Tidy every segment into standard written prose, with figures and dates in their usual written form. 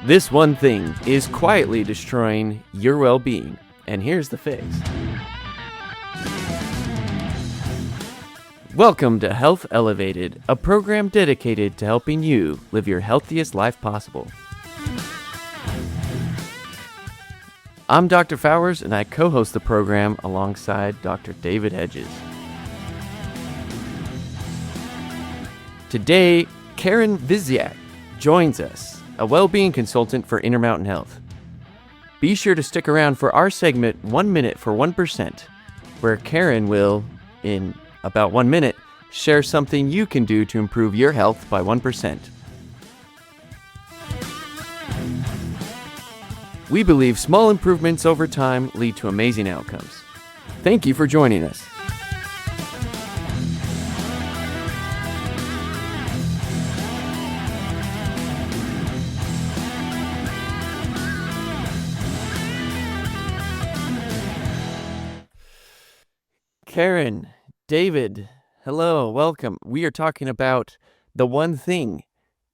This one thing is quietly destroying your well-being, and here's the fix. Welcome to Health Elevated, a program dedicated to helping you live your healthiest life possible. I'm Dr. Fowers, and I co-host the program alongside Dr. David Hedges. Today, Karen Viziak joins us, a well-being consultant for Intermountain Health. Be sure to stick around for our segment 1 Minute for 1%, where Karen will, in about 1 minute, share something you can do to improve your health by 1%. We believe small improvements over time lead to amazing outcomes. Thank you for joining us. Karen, David, hello, welcome. We are talking about the one thing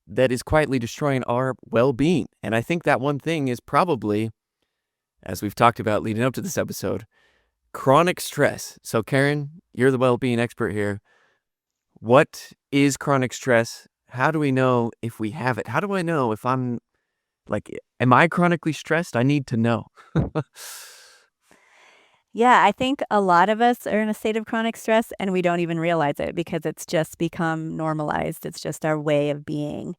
that is quietly destroying our well-being. And I think that one thing is probably, as we've talked about leading up to this episode, chronic stress. So Karen, you're the well-being expert here. What is chronic stress? How do we know if we have it? How do I know if am I chronically stressed? I need to know. Yeah, I think a lot of us are in a state of chronic stress and we don't even realize it because it's just become normalized. It's just our way of being.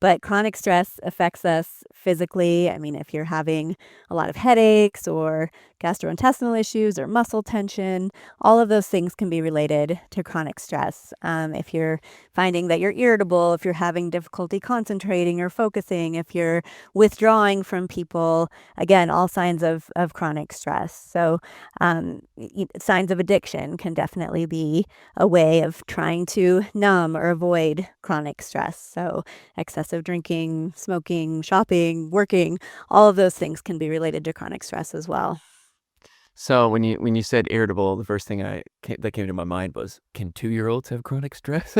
But chronic stress affects us physically. I mean, if you're having a lot of headaches or gastrointestinal issues or muscle tension, all of those things can be related to chronic stress. If you're finding that you're irritable, if you're having difficulty concentrating or focusing, if you're withdrawing from people, again, all signs of chronic stress. So signs of addiction can definitely be a way of trying to numb or avoid chronic stress. So excessive drinking, smoking, shopping, working, all of those things can be related to chronic stress as well. So when you said irritable, the first thing that came to my mind was, can 2-year-olds have chronic stress?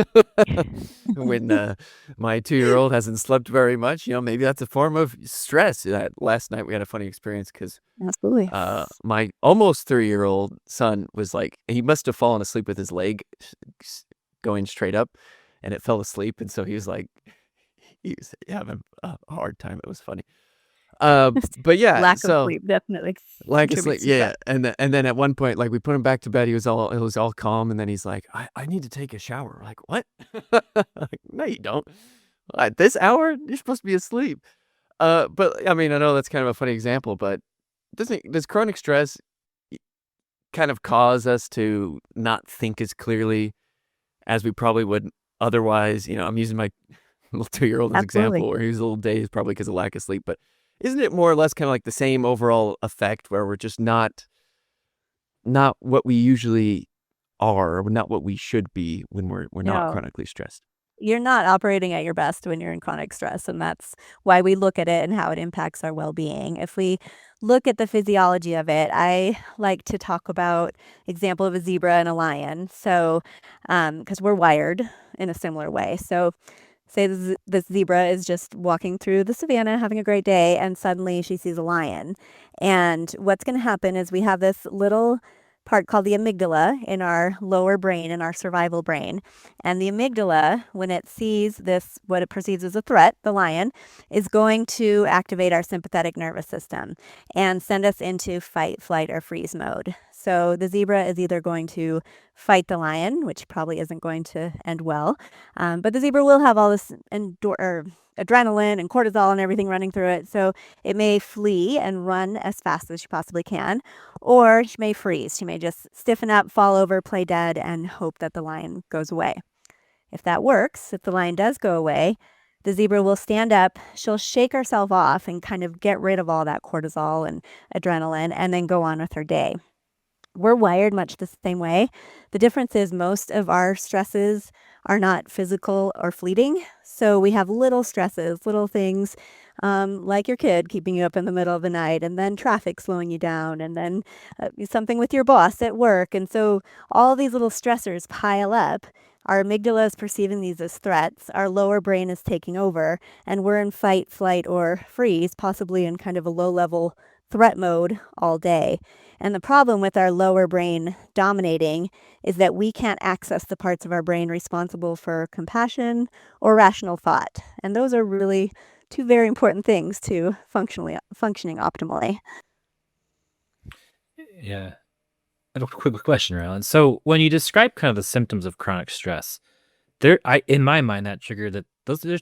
When my 2-year-old hasn't slept very much, maybe that's a form of stress. Last night we had a funny experience because Absolutely. my almost 3-year-old son was he must have fallen asleep with his leg going straight up, and it fell asleep, and so he was having a hard time. It was funny. But yeah, Lack of sleep definitely lack of sleep, contributes to yeah. that. And then at one point, we put him back to bed. It was all calm, and then he's like, I need to take a shower. We're like, what? No, you don't. At this hour, you're supposed to be asleep. But I mean, I know that's kind of a funny example, but does chronic stress kind of cause us to not think as clearly as we probably would otherwise? I'm using my little 2-year-old as Absolutely. example, where he was a little dazed, probably because of lack of sleep, but isn't it more or less kind of like the same overall effect where we're just not what we usually are, or not what we should be when we're not No. chronically stressed? You're not operating at your best when you're in chronic stress, and that's why we look at it and how it impacts our well-being. If we look at the physiology of it, I like to talk about example of a zebra and a lion. So, because we're wired in a similar way. So say this zebra is just walking through the savannah, having a great day, and suddenly she sees a lion. And what's going to happen is we have this little part called the amygdala in our lower brain, in our survival brain. And the amygdala, when it sees this, what it perceives as a threat, the lion, is going to activate our sympathetic nervous system and send us into fight, flight, or freeze mode. So the zebra is either going to fight the lion, which probably isn't going to end well, but the zebra will have all this adrenaline and cortisol and everything running through it. So it may flee and run as fast as she possibly can, or she may freeze. She may just stiffen up, fall over, play dead, and hope that the lion goes away. If that works, if the lion does go away, the zebra will stand up, she'll shake herself off and kind of get rid of all that cortisol and adrenaline, and then go on with her day. We're wired much the same way. The difference is most of our stresses are not physical or fleeting. So we have little stresses, little things like your kid keeping you up in the middle of the night, and then traffic slowing you down, and then something with your boss at work. And so all these little stressors pile up our amygdala is perceiving these as threats, our lower brain is taking over, and we're in fight, flight, or freeze, possibly in kind of a low level threat mode all day. And the problem with our lower brain dominating is that we can't access the parts of our brain responsible for compassion or rational thought. And those are really two very important things to functioning optimally. Yeah. I have a quick question, Rylan. So when you describe kind of the symptoms of chronic stress, in my mind, that triggered that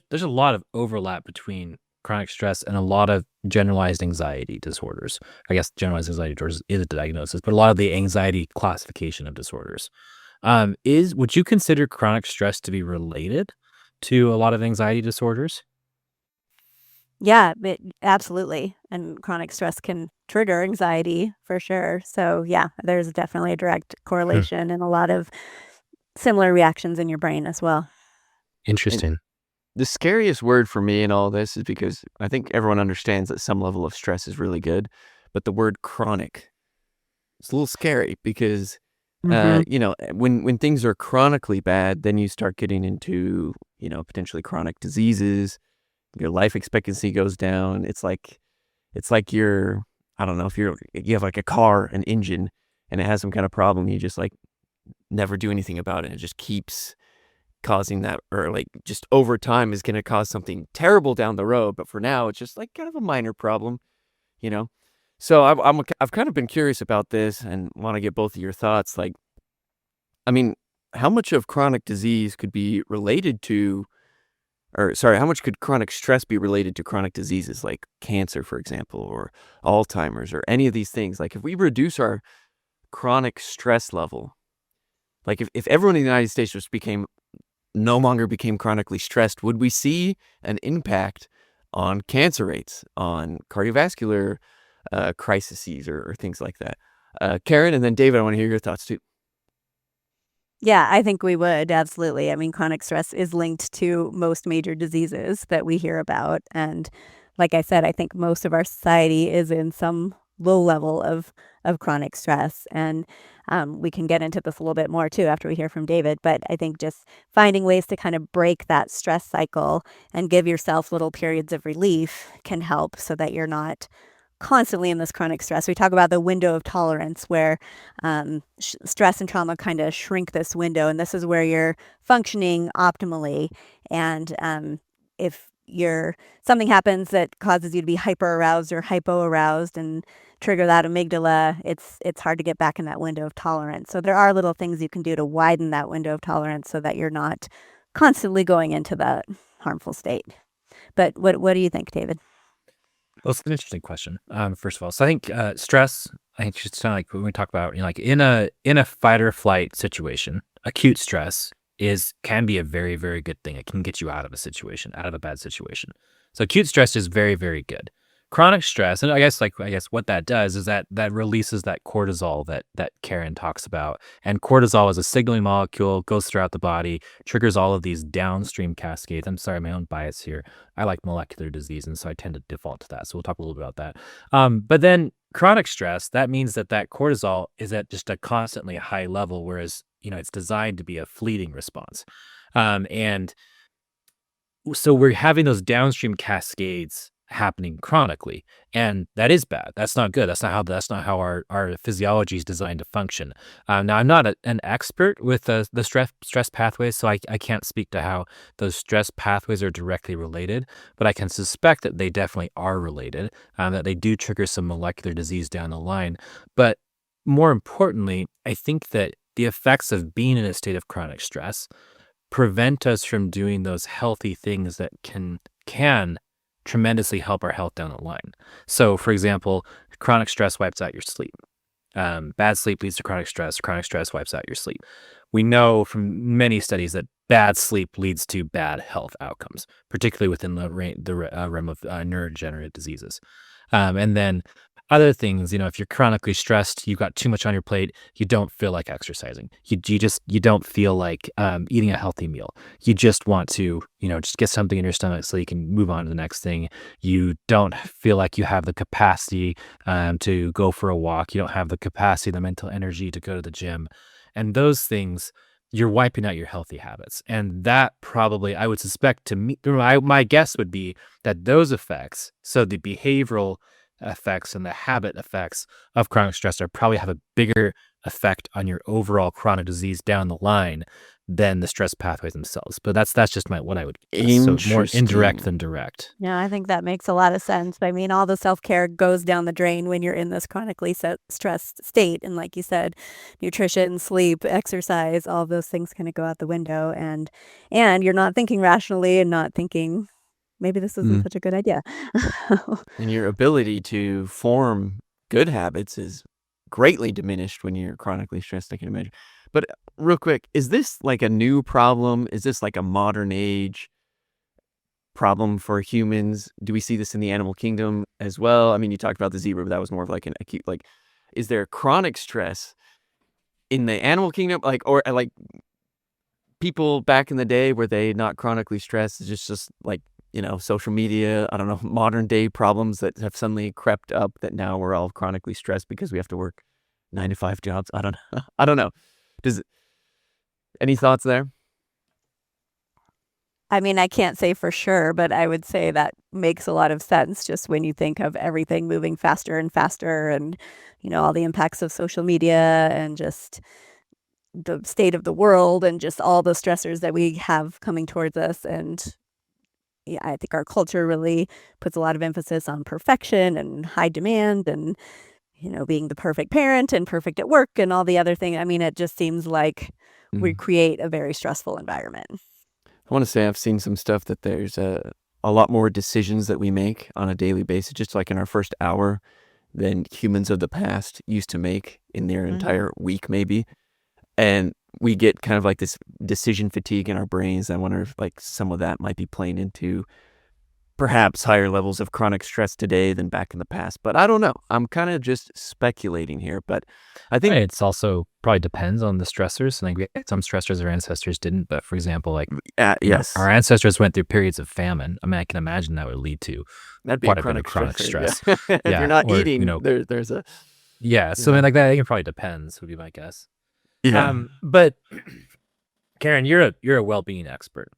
there's a lot of overlap between chronic stress and a lot of generalized anxiety disorders. I guess generalized anxiety disorders is a diagnosis, but a lot of the anxiety classification of disorders. Would you consider chronic stress to be related to a lot of anxiety disorders? Yeah, absolutely. And chronic stress can trigger anxiety for sure. So, yeah, there's definitely a direct Hmm. correlation and a lot of similar reactions in your brain as well. Interesting. The scariest word for me in all this is because I think everyone understands that some level of stress is really good, but the word chronic, it's a little scary because Mhm. when things are chronically bad, then you start getting into, potentially chronic diseases. Your life expectancy goes down. It's like you're, I don't know, if you have like a car, an engine, and it has some kind of problem, you just like never do anything about it. It just keeps causing that, or like just over time is going to cause something terrible down the road. But for now, it's just like kind of a minor problem, you know? So I've kind of been curious about this and want to get both of your thoughts. Like, I mean, how much of chronic disease could be related to, or sorry, how much could chronic stress be related to chronic diseases like cancer, for example, or Alzheimer's, or any of these things? Like, if we reduce our chronic stress level, like if everyone in the United States just no longer became chronically stressed, would we see an impact on cancer rates, on cardiovascular crises, or things like that? Karen, and then David, I want to hear your thoughts too. Yeah, I think we would, absolutely. I mean, chronic stress is linked to most major diseases that we hear about. And like I said, I think most of our society is in some low level of chronic stress. And we can get into this a little bit more too after we hear from David. But I think just finding ways to kind of break that stress cycle and give yourself little periods of relief can help so that you're not constantly in this chronic stress. We talk about the window of tolerance where stress and trauma kind of shrink this window, and this is where you're functioning optimally. And if something happens that causes you to be hyper aroused or hypo aroused and trigger that amygdala, it's hard to get back in that window of tolerance. So there are little things you can do to widen that window of tolerance so that you're not constantly going into that harmful state. But what do you think, David? Well, it's an interesting question. First of all, so I think stress. I think it's kind of like when we talk about, like in a fight or flight situation, acute stress can be a very, very good thing. It can get you out of a situation, out of a bad situation. So acute stress is very, very good. Chronic stress, and I guess what that does is that releases that cortisol that Karen talks about. And cortisol is a signaling molecule, goes throughout the body, triggers all of these downstream cascades. I'm sorry, my own bias here. I like molecular disease, and so I tend to default to that. So we'll talk a little bit about that. But then chronic stress, that means that cortisol is at just a constantly high level, whereas it's designed to be a fleeting response. And so we're having those downstream cascades happening chronically, and that is bad. That's not good. That's not how our physiology is designed to function. Now, I'm not an expert with the stress pathways, so I can't speak to how those stress pathways are directly related, but I can suspect that they definitely are related, that they do trigger some molecular disease down the line. But more importantly, I think that the effects of being in a state of chronic stress prevent us from doing those healthy things that can tremendously help our health down the line. So, for example, chronic stress wipes out your sleep. Bad sleep leads to chronic stress. Chronic stress wipes out your sleep. We know from many studies that bad sleep leads to bad health outcomes, particularly within the realm of neurodegenerative diseases. And then other things, if you're chronically stressed, you've got too much on your plate, you don't feel like exercising. You don't feel like eating a healthy meal. You just want to, just get something in your stomach so you can move on to the next thing. You don't feel like you have the capacity to go for a walk. You don't have the capacity, the mental energy to go to the gym. And those things you're wiping out your healthy habits. And that probably, I would suspect, to me, my guess would be that those effects, so the behavioral effects and the habit effects of chronic stress, are probably have a bigger effect on your overall chronic disease down the line than the stress pathways themselves. But that's just what I would guess. So more indirect Interesting. than direct. Yeah, I think that makes a lot of sense. I mean, all the self-care goes down the drain when you're in this chronically stressed state. And like you said, nutrition, sleep, exercise, all of those things kind of go out the window. And you're not thinking rationally and not thinking, maybe this isn't Mm. such a good idea. And your ability to form good habits is greatly diminished when you're chronically stressed, I can imagine. But real quick, is this like a new problem? Is this like a modern age problem for humans? Do we see this in the animal kingdom as well? I mean, you talked about the zebra, but that was more of like an acute, like, is there chronic stress in the animal kingdom? Like, or like people back in the day, were they not chronically stressed? It's just like, social media, I don't know, modern day problems that have suddenly crept up that now we're all chronically stressed because we have to work 9 to 5 jobs. I don't know. I don't know. Any thoughts there? I mean, I can't say for sure, but I would say that makes a lot of sense just when you think of everything moving faster and faster and, all the impacts of social media and just the state of the world and just all the stressors that we have coming towards us. And yeah, I think our culture really puts a lot of emphasis on perfection and high demand and, being the perfect parent and perfect at work and all the other things. I mean, it just seems like we create a very stressful environment. I want to say I've seen some stuff that there's a lot more decisions that we make on a daily basis, just like in our first hour, than humans of the past used to make in their entire week, maybe. And we get kind of like this decision fatigue in our brains. I wonder if like some of that might be playing into perhaps higher levels of chronic stress today than back in the past. But I don't know. I'm kind of just speculating here. But I think It's also probably depends on the stressors. Like we had some stressors our ancestors didn't, but for example, like yes, our ancestors went through periods of famine. I mean, I can imagine that would lead to that'd be quite a a bit of chronic stress. stress. Yeah. If Yeah, you're not or, eating, there's a yeah. So I mean, like that, I think it probably depends. Would be my guess. yeah. But Karen, you're a well-being expert,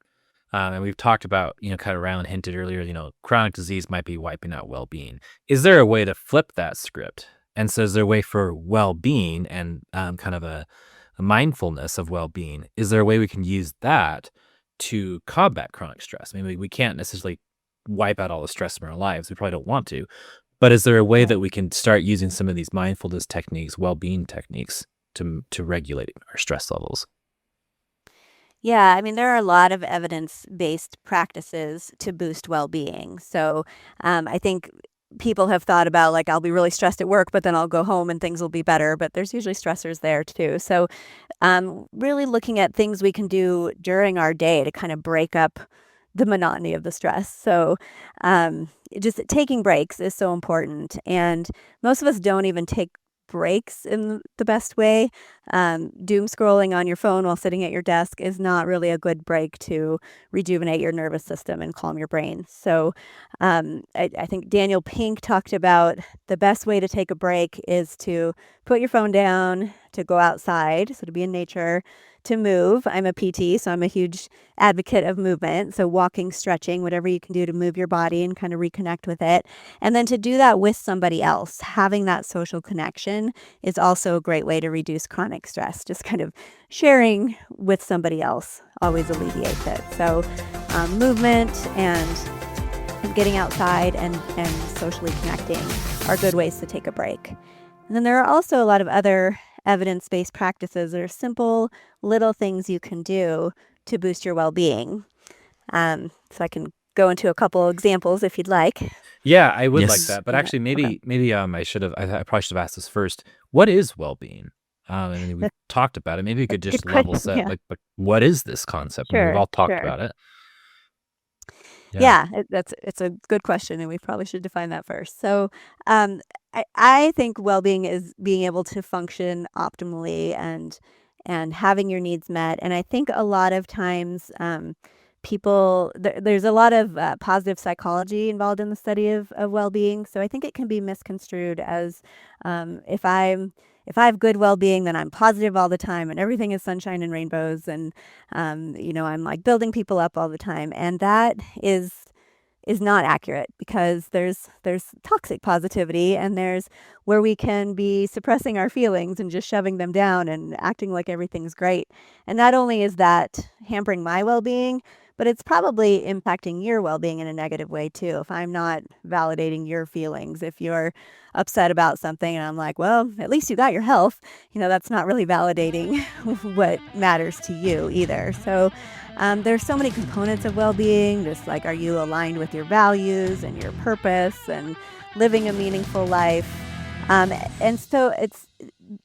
and we've talked about kind of round hinted earlier. Chronic disease might be wiping out well-being. Is there a way to flip that script? And so, is there a way for well-being and kind of a mindfulness of well-being? Is there a way we can use that to combat chronic stress? I mean, we can't necessarily wipe out all the stress in our lives. We probably don't want to. But is there a way that we can start using some of these mindfulness techniques, well-being techniques, to regulate our stress levels? Yeah, I mean, there are a lot of evidence-based practices to boost well-being. So I think people have thought about like, I'll be really stressed at work, but then I'll go home and things will be better. But there's usually stressors there too. So really looking at things we can do during our day to kind of break up the monotony of the stress. So just taking breaks is so important. And most of us don't even take breaks in the best way. Doom scrolling on your phone while sitting at your desk is not really a good break to rejuvenate your nervous system and calm your brain. So I think Daniel Pink talked about the best way to take a break is to put your phone down, to go outside, so to be in nature, to move. I'm a PT, so I'm a huge advocate of movement. So walking, stretching, whatever you can do to move your body and kind of reconnect with it. And then to do that with somebody else, having that social connection is also a great way to reduce chronic stress. Just kind of sharing with somebody else always alleviates it. So movement and getting outside and socially connecting are good ways to take a break. And then there are also a lot of other evidence-based practices that are simple little things you can do to boost your well-being. So I can go into a couple examples if you'd like. Yeah, I would like Yes. that. But Yeah, actually, maybe I probably should have asked this first. What is well-being? I mean, we've talked about it. Maybe you could just Good level question, set. yeah. Like, what is this concept? I mean, we've Sure, all talked sure. about it. Yeah, it's a good question, and we probably should define that first. So, I think well-being is being able to function optimally and having your needs met. And I think a lot of times, there's a lot of positive psychology involved in the study of well-being. So I think it can be misconstrued as if I'm if I have good well-being, then I'm positive all the time and everything is sunshine and rainbows and I'm like building people up all the time. And that is not accurate because there's toxic positivity and there's where we can be suppressing our feelings and just shoving them down and acting like everything's great. And not only is that hampering my well-being, but it's probably impacting your well-being in a negative way too. If I'm not validating your feelings, if you're upset about something and I'm like, well, at least you got your health, that's not really validating what matters to you either. So there's so many components of well-being, just like, are you aligned with your values and your purpose and living a meaningful life? And so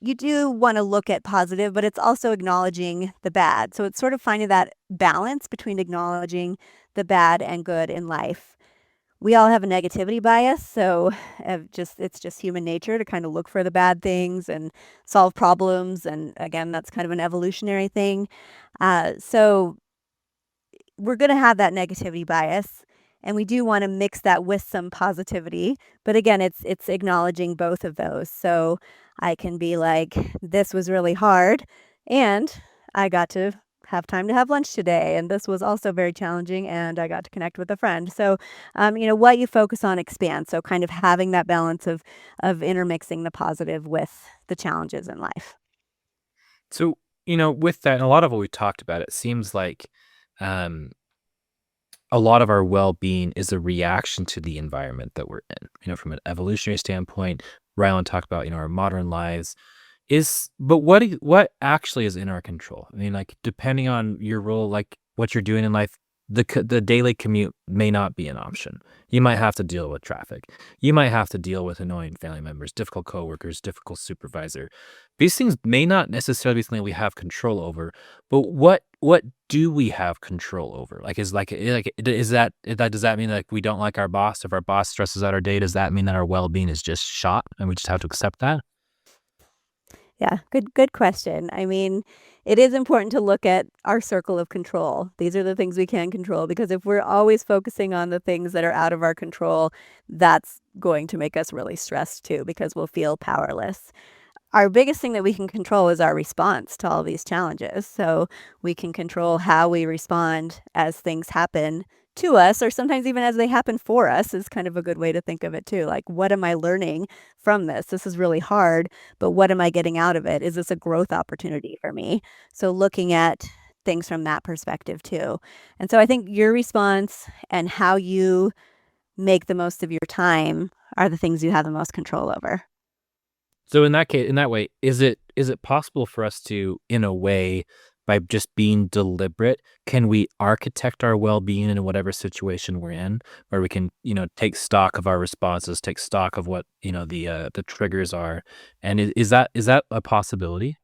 you do want to look at positive, but it's also acknowledging the bad. So it's sort of finding that balance between acknowledging the bad and good in life. We all have a negativity bias, so it's just human nature to kind of look for the bad things and solve problems. And again, that's kind of an evolutionary thing. So we're going to have that negativity bias, and we do want to mix that with some positivity. But again, it's acknowledging both of those. So I can be like, this was really hard, and I got to have time to have lunch today, and this was also very challenging, and I got to connect with a friend. So what you focus on expands. So kind of having that balance of intermixing the positive with the challenges in life. So, with that, and a lot of what we talked about, it seems like um, a lot of our well-being is a reaction to the environment that we're in. From an evolutionary standpoint, Rylan talked about, our modern lives but what actually is in our control? I mean, like, depending on your role, like what you're doing in life, the daily commute may not be an option. You might have to deal with traffic. You might have to deal with annoying family members, difficult coworkers, difficult supervisor. These things may not necessarily be something we have control over, but what do we have control over? Like, is that does that mean like we don't like our boss? If our boss stresses out our day, does that mean that our well-being is just shot and we just have to accept that? Yeah, good question. I mean, it is important to look at our circle of control. These are the things we can control, because if we're always focusing on the things that are out of our control, that's going to make us really stressed too, because we'll feel powerless. Our biggest thing that we can control is our response to all these challenges. So we can control how we respond as things happen to us, or sometimes even as they happen for us, is kind of a good way to think of it too. Like, what am I learning from this? This is really hard, but what am I getting out of it? Is this a growth opportunity for me? So looking at things from that perspective too. And so I think your response and how you make the most of your time are the things you have the most control over. So in that way, is it possible for us to, in a way, by just being deliberate, can we architect our well-being in whatever situation we're in, where we can, take stock of our responses, take stock of what, the triggers are, and is that a possibility?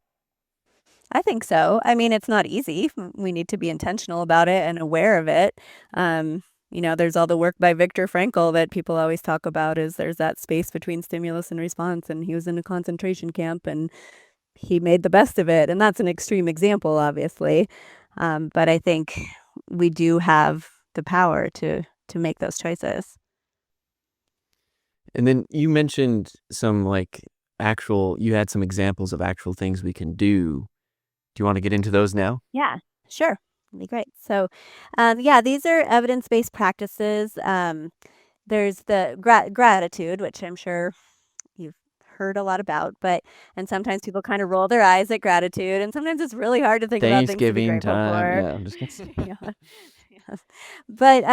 I think so. I mean, it's not easy. We need to be intentional about it and aware of it. There's all the work by Viktor Frankl that people always talk about, is there's that space between stimulus and response, and he was in a concentration camp and he made the best of it. And that's an extreme example, obviously. But I think we do have the power to make those choices. And then you mentioned some you had some examples of actual things we can do. Do you want to get into those now? Yeah, sure. That'd be great. So, these are evidence-based practices. There's the gratitude, which I'm sure you've heard a lot about, and sometimes people kind of roll their eyes at gratitude, and sometimes it's really hard to think about things to be Thanksgiving grateful time. for. Yeah, I'm just kidding. Yeah. Yes. But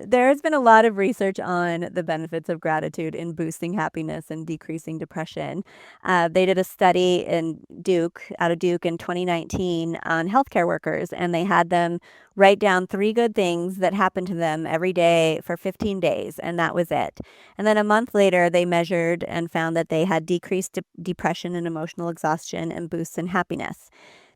there has been a lot of research on the benefits of gratitude in boosting happiness and decreasing depression. They did a study out of Duke in 2019 on healthcare workers, and they had them write down 3 good things that happened to them every day for 15 days, and that was it. And then a month later, they measured and found that they had decreased depression and emotional exhaustion and boosts in happiness.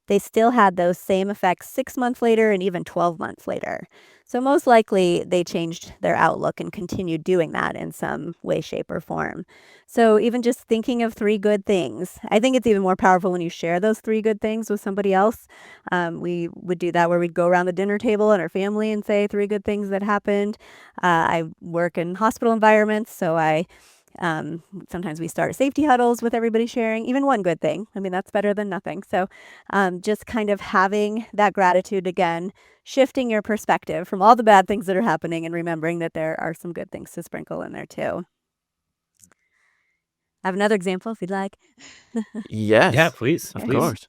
They still had those same effects 6 months later and even 12 months later. So most likely they changed their outlook and continued doing that in some way, shape, or form. So even just thinking of 3 good things, I think it's even more powerful when you share those 3 good things with somebody else. We would do that where we'd go around the dinner table and our family and say 3 good things that happened. I work in hospital environments, so I Sometimes we start safety huddles with everybody sharing, even one good thing. I mean, that's better than nothing. So just kind of having that gratitude again, shifting your perspective from all the bad things that are happening and remembering that there are some good things to sprinkle in there too. I have another example if you'd like. Yes. Yeah, please. Of Okay. course.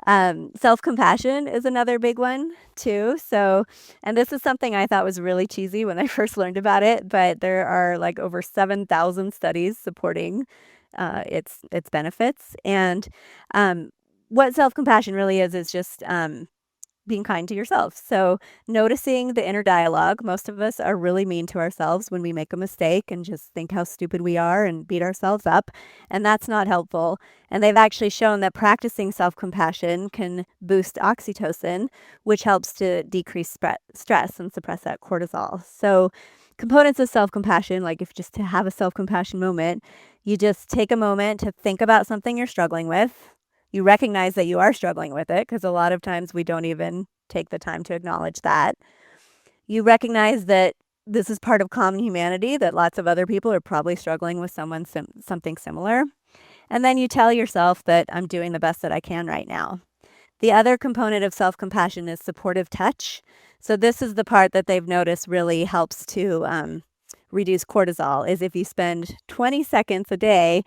Self-compassion is another big one too. So, and this is something I thought was really cheesy when I first learned about it, but there are like over 7,000 studies supporting its benefits. And what self-compassion really is just being kind to yourself. So noticing the inner dialogue. Most of us are really mean to ourselves when we make a mistake and just think how stupid we are and beat ourselves up. And that's not helpful. And they've actually shown that practicing self-compassion can boost oxytocin, which helps to decrease stress and suppress that cortisol. So components of self-compassion, like if just to have a self-compassion moment, you just take a moment to think about something you're struggling with. You recognize that you are struggling with it because a lot of times we don't even take the time to acknowledge that. You recognize that this is part of common humanity, that lots of other people are probably struggling with something similar. And then you tell yourself that I'm doing the best that I can right now. The other component of self-compassion is supportive touch. So this is the part that they've noticed really helps to reduce cortisol, is if you spend 20 seconds a day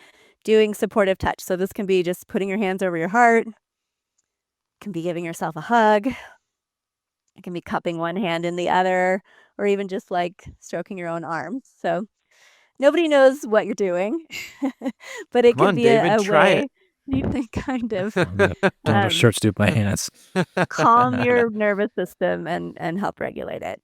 doing supportive touch. So this can be just putting your hands over your heart. It can be giving yourself a hug. It can be cupping one hand in the other, or even just like stroking your own arms. So nobody knows what you're doing, but it Come can on, be David, a try way you can kind of I'm gonna um, short stoop my hands. calm your nervous system and help regulate it.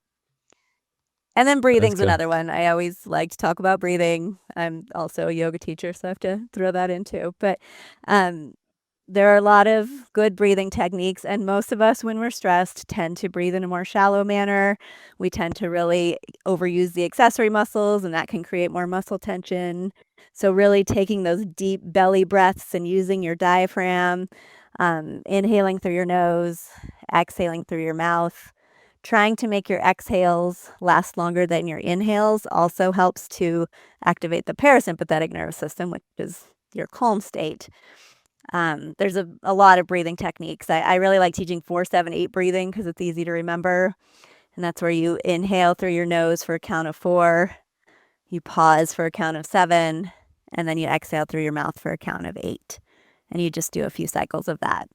And then breathing's good. another one. I always like to talk about breathing. I'm also a yoga teacher, so I have to throw that in too. But there are a lot of good breathing techniques, and most of us, when we're stressed, tend to breathe in a more shallow manner. We tend to really overuse the accessory muscles, and that can create more muscle tension. So really taking those deep belly breaths and using your diaphragm, inhaling through your nose, exhaling through your mouth. Trying to make your exhales last longer than your inhales also helps to activate the parasympathetic nervous system, which is your calm state. There's a lot of breathing techniques. I really like teaching 4-7-8 breathing because it's easy to remember. And that's where you inhale through your nose for a count of 4, you pause for a count of 7, and then you exhale through your mouth for a count of 8. And you just do a few cycles of that.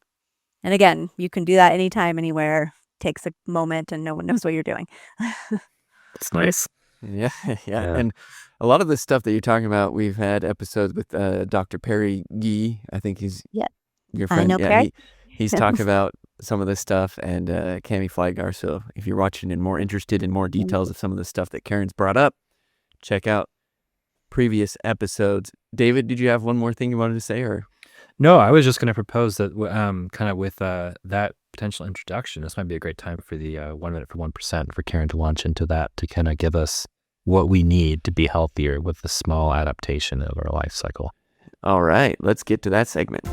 And again, you can do that anytime, anywhere. Takes a moment and no one knows what you're doing. That's nice. Yeah. Yeah. And a lot of the stuff that you're talking about, we've had episodes with Dr. Perry Gee. I think he's Yeah. your I friend. know Yeah, Perry. he's talked about some of this stuff, and Cami Flygar. So if you're watching and more interested in more details of some of the stuff that Karen's brought up, check out previous episodes. David, did you have one more thing you wanted to say, or? No, I was just going to propose that kind of with that potential introduction, this might be a great time for the 1 minute for 1% for Karen to launch into that, to kind of give us what we need to be healthier with the small adaptation of our life cycle. All right, let's get to that segment.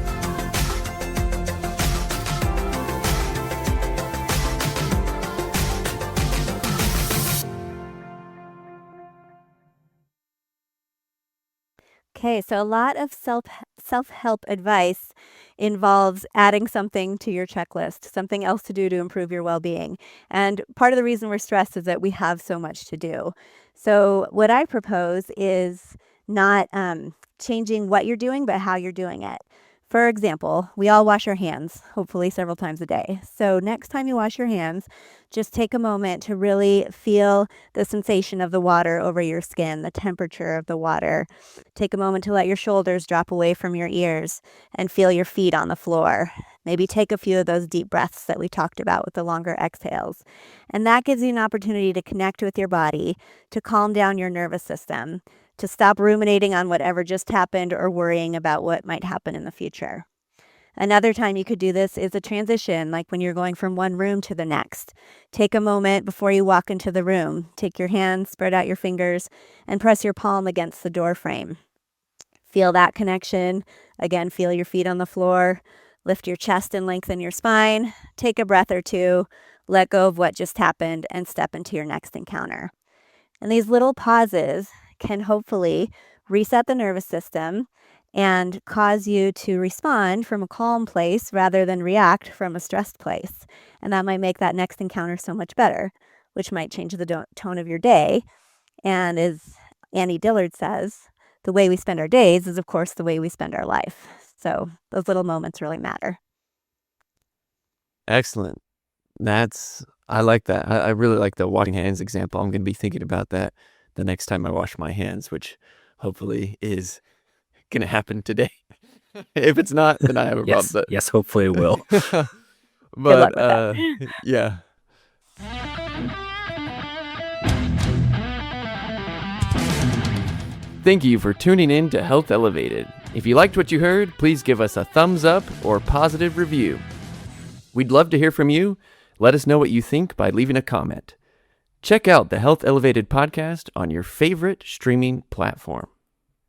Okay, so a lot of self-help advice involves adding something to your checklist, something else to do to improve your well-being. And part of the reason we're stressed is that we have so much to do. So what I propose is not changing what you're doing, but how you're doing it. For example, we all wash our hands, hopefully several times a day. So next time you wash your hands, just take a moment to really feel the sensation of the water over your skin, the temperature of the water. Take a moment to let your shoulders drop away from your ears and feel your feet on the floor. Maybe take a few of those deep breaths that we talked about with the longer exhales. And that gives you an opportunity to connect with your body, to calm down your nervous system, to stop ruminating on whatever just happened or worrying about what might happen in the future. Another time you could do this is a transition, like when you're going from one room to the next. Take a moment before you walk into the room. Take your hands, spread out your fingers, and press your palm against the door frame. Feel that connection. Again, feel your feet on the floor. Lift your chest and lengthen your spine. Take a breath or two. Let go of what just happened and step into your next encounter. And these little pauses can hopefully reset the nervous system and cause you to respond from a calm place rather than react from a stressed place. And that might make that next encounter so much better, which might change the tone of your day. And as Annie Dillard says, the way we spend our days is, of course, the way we spend our life. So those little moments really matter. Excellent. I like that. I really like the washing hands example. I'm going to be thinking about that the next time I wash my hands, which hopefully is going to happen today. If it's not, then I have a Yes, problem. yes, hopefully it will. Good But luck with that. yeah. Thank you for tuning in to Health Elevated. If you liked what you heard, please give us a thumbs up or positive review. We'd love to hear from you. Let us know what you think by leaving a comment. Check out the Health Elevated podcast on your favorite streaming platform.